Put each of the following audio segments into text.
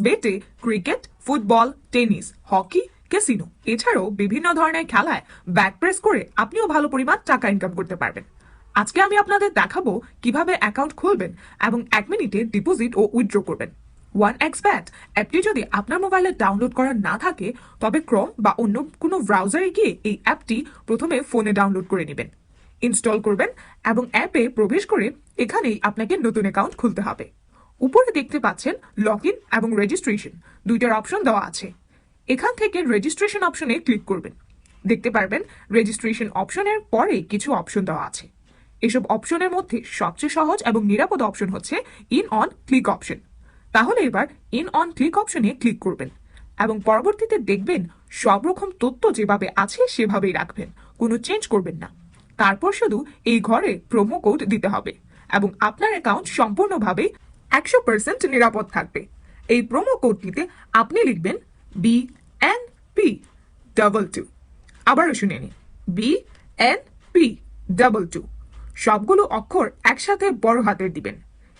বেটে cricket, football, tennis, hockey, casino এছাড়াও বিভিন্ন ধরনের খেলায় ব্যাক প্রেস করে আপনিও ভালো পরিমাণ টাকা ইনকাম করতে পারবেন। আজকে আমি আপনাদের দেখাবো কিভাবে অ্যাকাউন্ট খুলবেন এবং 1 মিনিটে ডিপোজিট ও উইথড্র করবেন। 1xBet অ্যাপটি যদি আপনার মোবাইলে ডাউনলোড করা না থাকে তবে ক্রোম বা অন্য কোনো ব্রাউজারে গিয়ে এই অ্যাপটি প্রথমে ফোনে ডাউনলোড করে নেবেন, ইনস্টল করবেন এবং অ্যাপে প্রবেশ করে এখানেই আপনাকে নতুন অ্যাকাউন্ট খুলতে হবে। উপরে দেখতে পাচ্ছেন লগ ইন এবং রেজিস্ট্রেশন দুইটার অপশন দেওয়া আছে। এখান থেকে রেজিস্ট্রেশন অপশনে ক্লিক করবেন। দেখতে পারবেন রেজিস্ট্রেশন অপশনের পরে কিছু অপশন দেওয়া আছে। এসব অপশনের মধ্যে সবচেয়ে সহজ এবং নিরাপদ অপশন হচ্ছে ইন অন ক্লিক অপশন। তাহলে এবার ইন অন ক্লিক অপশনে ক্লিক করবেন এবং পরবর্তীতে দেখবেন সব রকম তথ্য যেভাবে আছে সেভাবেই রাখবেন, কোনো চেঞ্জ করবেন না। তারপর শুধু এই ঘরে প্রোমো কোড দিতে হবে এবং আপনার অ্যাকাউন্ট সম্পূর্ণভাবে 100% নিরাপদ থাকবে। এই প্রোমো কোডটিতে আপনি লিখবেন BNP22। আবারও শুনে নিন, BNP22। সবগুলো অক্ষর একসাথে বড় হাতের দিবেন।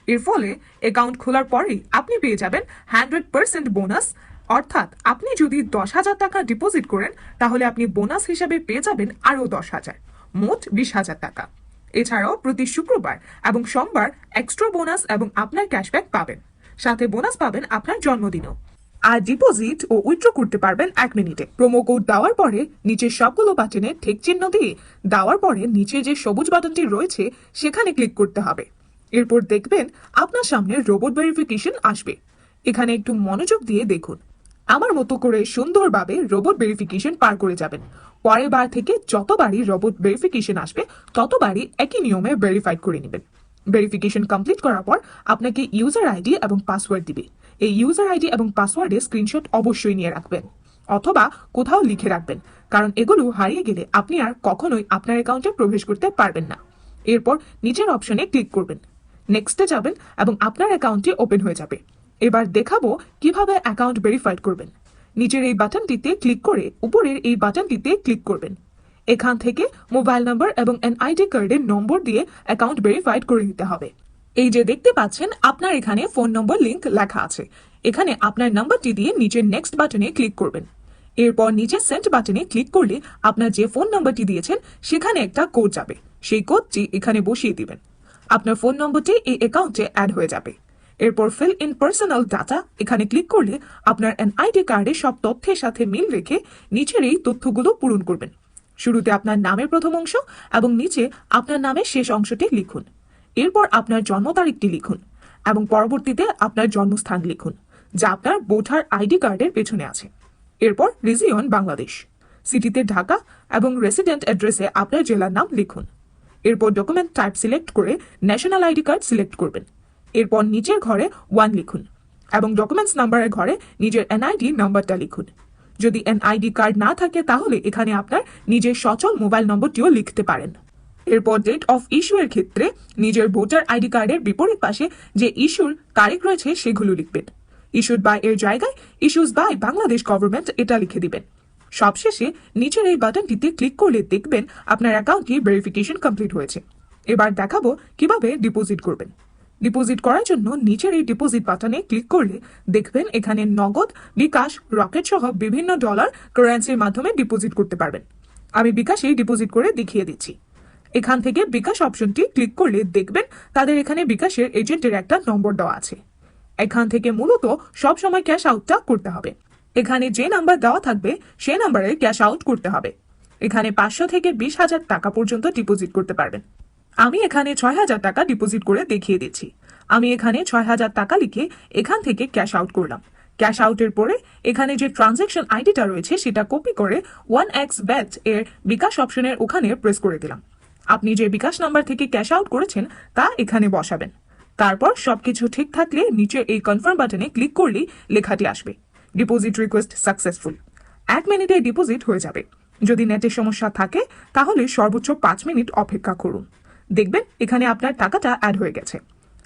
এর ফলে অ্যাকাউন্ট খোলার পরেই আপনি পেয়ে যাবেন 100% বোনাস। অর্থাৎ আপনি যদি 10,000 টাকা ডিপোজিট করেন তাহলে আপনি বোনাস হিসাবে পেয়ে যাবেন আরও 10,000, মোট 20,000 টাকা। এছাড়াও প্রতি শুক্রবার এবং সোমবার এক্সট্রা বোনাস এবং আপনার ক্যাশব্যাক পাবেন, সাথে বোনাস পাবেন আপনার জন্মদিনও। আর ডিপোজিট ও উইথড্র করতে পারবেন 1 মিনিটে। প্রোমো কোড দেওয়ার পরে নিচের সবগুলো বাটনে ঠিক চিহ্ন দিয়ে দেওয়ার পরে নিচে যে সবুজ বাটনটি রয়েছে সেখানে ক্লিক করতে হবে। এরপর দেখবেন আপনার সামনে রোবট ভেরিফিকেশন আসবে। এখানে একটু মনোযোগ দিয়ে দেখুন, আমার মতো করে সুন্দরভাবে রোবট ভেরিফিকেশন পার করে যাবেন। পরের বার থেকে যতবারই রোবট ভেরিফিকেশন আসবে ততবারই একই নিয়মে ভেরিফাইড করে নেবেন। ভেরিফিকেশন কমপ্লিট করার পর আপনাকে ইউজার আইডি এবং পাসওয়ার্ড দিবে। এই ইউজার আইডি এবং পাসওয়ার্ডের স্ক্রিনশট অবশ্যই নিয়ে রাখবেন অথবা কোথাও লিখে রাখবেন, কারণ এগুলো হারিয়ে গেলে আপনি আর কখনোই আপনার অ্যাকাউন্টে প্রবেশ করতে পারবেন না। এরপর নিচের অপশনে ক্লিক করবেন, নেক্সটে যাবেন এবং আপনার অ্যাকাউন্টটি ওপেন হয়ে যাবে। এবার দেখাবো কিভাবে অ্যাকাউন্ট ভেরিফাইড করবেন। নিচের এই বাটনটিতে ক্লিক করে উপরের এই বাটনটিতে ক্লিক করবেন। এখান থেকে মোবাইল নাম্বার এবং এনআইডি কার্ডের নম্বর দিয়ে অ্যাকাউন্ট ভেরিফাইড করে নিতে হবে। এই যে দেখতে পাচ্ছেন আপনার এখানে ফোন নম্বর লিংক লেখা আছে। এখানে আপনার নাম্বারটি দিয়ে নিচের নেক্সট বাটনে ক্লিক করবেন। এরপর নিচে সেন্ড বাটনে ক্লিক করলে আপনার যে ফোন নাম্বারটি দিয়েছেন সেখানে একটা কোড যাবে, সেই কোডটি এখানে বসিয়ে দিবেন। আপনার ফোন নম্বরটি এই অ্যাকাউন্টে অ্যাড হয়ে যাবে। এরপর ফিল ইন পার্সোনাল ডাটা এখানে ক্লিক করলে আপনার এনআইডি কার্ডে সব তথ্যের সাথে মিল রেখে নিচের এই তথ্যগুলো পূরণ করবেন। শুরুতে আপনার নামের প্রথম অংশ এবং নিচে আপনার নামের শেষ অংশটি লিখুন। এরপর আপনার জন্ম তারিখটি লিখুন এবং পরবর্তীতে আপনার জন্মস্থান লিখুন, যা আপনার ভোটার আইডি কার্ডের পেছনে আছে। এরপর রিজিয়ন বাংলাদেশ, সিটিতে ঢাকা এবং রেসিডেন্ট অ্যাড্রেসে আপনার জেলার নাম লিখুন। এরপর ডকুমেন্ট টাইপ সিলেক্ট করে ন্যাশনাল আইডি কার্ড সিলেক্ট করবেন। এরপর নিচের ঘরে 1 লিখুন এবং ডকুমেন্টস নাম্বারের ঘরে নিজের এনআইডি নাম্বারটা লিখুন। যদি এনআইডি কার্ড না থাকে তাহলে এখানে আপনার নিজের সচল মোবাইল নম্বরটিও লিখতে পারেন। এরপর ডেট অফ ইস্যু এর ক্ষেত্রে নিজের ভোটার আইডি কার্ডের বিপরীত পাশে যে ইস্যুর তারিখ রয়েছে সেগুলো লিখবেন। ইস্যুড বাই এর জায়গায় ইস্যুস বাই বাংলাদেশ গভর্নমেন্ট এটা লিখে দিবেন। সবশেষে নিচের এই বাটনটিতে ক্লিক করলে দেখবেন আপনার অ্যাকাউন্টটি ভেরিফিকেশন কমপ্লিট হয়েছে। এবার দেখাবো কিভাবে ডিপোজিট করবেন। ডিপোজিট করার জন্য নিচের এই ডিপোজিট বাটনে ক্লিক করলে দেখবেন এখানে নগদ, বিকাশ, রকেট সহ বিভিন্ন ডলার কারেন্সির মাধ্যমে ডিপোজিট করতে পারবেন। আমি বিকাশে ডিপোজিট করে দেখিয়ে দিচ্ছি। এখান থেকে বিকাশ অপশনটি ক্লিক করলে দেখবেন তাদের এখানে বিকাশের এজেন্টের একটা নম্বর দেওয়া আছে। এখান থেকে মূলত সব সময় ক্যাশ আউটটা করতে হবে। এখানে যে নাম্বার দেওয়া থাকবে সেই নাম্বারে ক্যাশ আউট করতে হবে। এখানে 500 থেকে 20,000 টাকা পর্যন্ত ডিপোজিট করতে পারবেন। আমি এখানে 6,000 টাকা ডিপোজিট করে দেখিয়ে দিচ্ছি। আমি এখানে 6,000 টাকা লিখে এখান থেকে ক্যাশ আউট করলাম। ক্যাশ আউটের পরে এখানে যে ট্রানজ্যাকশন আইডিটা রয়েছে সেটা কপি করে 1xBet এর বিকাশ অপশনের ওখানে প্রেস করে দিলাম। আপনি যে বিকাশ নাম্বার থেকে ক্যাশ আউট করেছেন তা এখানে বসাবেন। তারপর সবকিছু ঠিক থাকলে নিচে এই কনফার্ম বাটনে ক্লিক করলেই লেখাটি আসবে, ডিপোজিট রিকোয়েস্ট সাকসেসফুল। 1 মিনিটে ডিপোজিট হয়ে যাবে। যদি নেটের সমস্যা থাকে তাহলে সর্বোচ্চ 5 মিনিট অপেক্ষা করুন। দেখবেন এখানে আপনার টাকাটা অ্যাড হয়ে গেছে।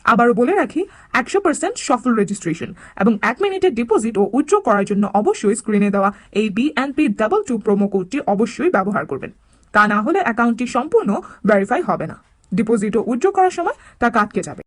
আবারও বলে রাখি, 100% সফল রেজিস্ট্রেশন এবং 1 মিনিটের ডিপোজিট ও উইথড্র করার জন্য অবশ্যই স্ক্রিনে দেওয়া এই BNP22 প্রোমো কোডটি অবশ্যই ব্যবহার করবেন। তা না হলে অ্যাকাউন্টটি সম্পূর্ণ ভেরিফাই হবে না। ডিপোজিট ও উইথড্র করার সময় টাকা আটকে যাবে।